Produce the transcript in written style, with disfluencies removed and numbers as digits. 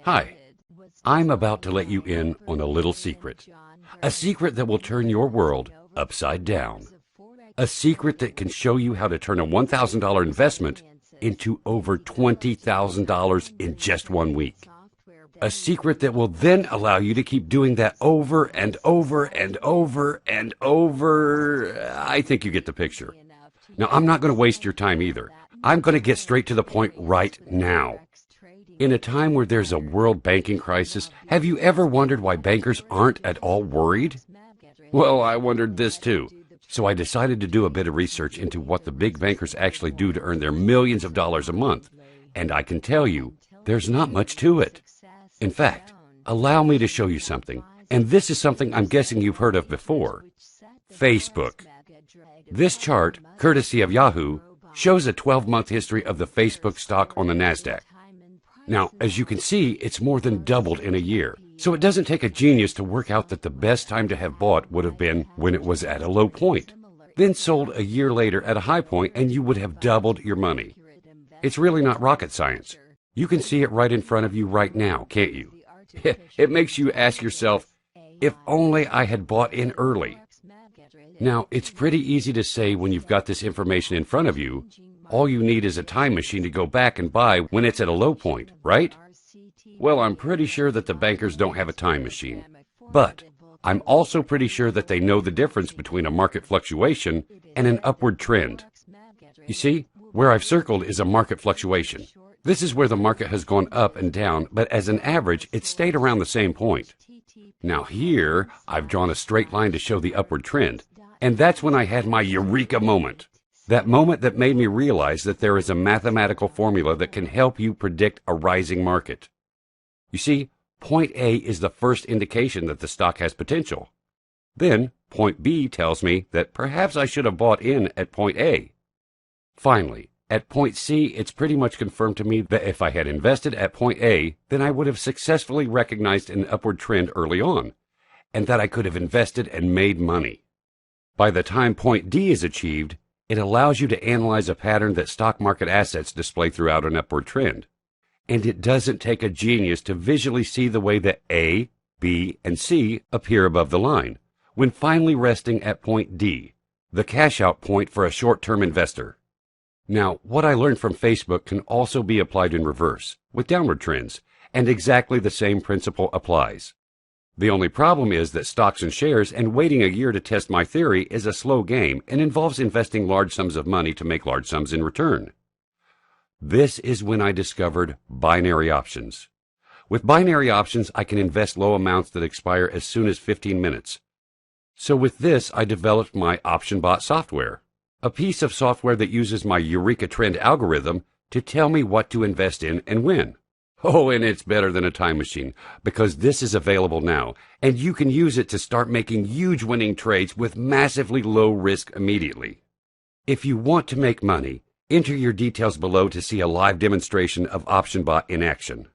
Hi, I'm about to let you in on a little secret. A secret that will turn your world upside down. A secret that can show you how to turn a $1,000 investment into over $20,000 in just 1 week. A secret that will then allow you to keep doing that over and over and over and over. I think you get the picture. Now, I'm not going to waste your time either. I'm going to get straight to the point right now. In a time where there's a world banking crisis, have you ever wondered why bankers aren't at all worried? Well, I wondered this too. So I decided to do a bit of research into what the big bankers actually do to earn their millions of dollars a month. And I can tell you, there's not much to it. In fact, allow me to show you something. And this is something I'm guessing you've heard of before. Facebook. This chart, courtesy of Yahoo, shows a 12-month history of the Facebook stock on the NASDAQ. Now, as you can see, it's more than doubled in a year. So it doesn't take a genius to work out that the best time to have bought would have been when it was at a low point, then sold a year later at a high point, and you would have doubled your money. It's really not rocket science. You can see it right in front of you right now, can't you? It makes you ask yourself, if only I had bought in early. Now, it's pretty easy to say when you've got this information in front of you, all you need is a time machine to go back and buy when it's at a low point, right? Well, I'm pretty sure that the bankers don't have a time machine. But I'm also pretty sure that they know the difference between a market fluctuation and an upward trend. You see, where I've circled is a market fluctuation. This is where the market has gone up and down, but as an average, it's stayed around the same point. Now here, I've drawn a straight line to show the upward trend. And that's when I had my eureka moment. That moment that made me realize that there is a mathematical formula that can help you predict a rising market. You see, point A is the first indication that the stock has potential. Then, point B tells me that perhaps I should have bought in at point A. Finally, at point C, it's pretty much confirmed to me that if I had invested at point A, then I would have successfully recognized an upward trend early on, and that I could have invested and made money. By the time point D is achieved, it allows you to analyze a pattern that stock market assets display throughout an upward trend. And it doesn't take a genius to visually see the way that A, B, and C appear above the line, when finally resting at point D, the cash-out point for a short-term investor. Now, what I learned from Facebook can also be applied in reverse, with downward trends, and exactly the same principle applies. The only problem is that stocks and shares and waiting a year to test my theory is a slow game and involves investing large sums of money to make large sums in return. This is when I discovered binary options. With binary options, I can invest low amounts that expire as soon as 15 minutes. So with this, I developed my OptionBot software, a piece of software that uses my Eureka Trend algorithm to tell me what to invest in and when. Oh, and it's better than a time machine, because this is available now, and you can use it to start making huge winning trades with massively low risk immediately. If you want to make money, enter your details below to see a live demonstration of OptionBot in action.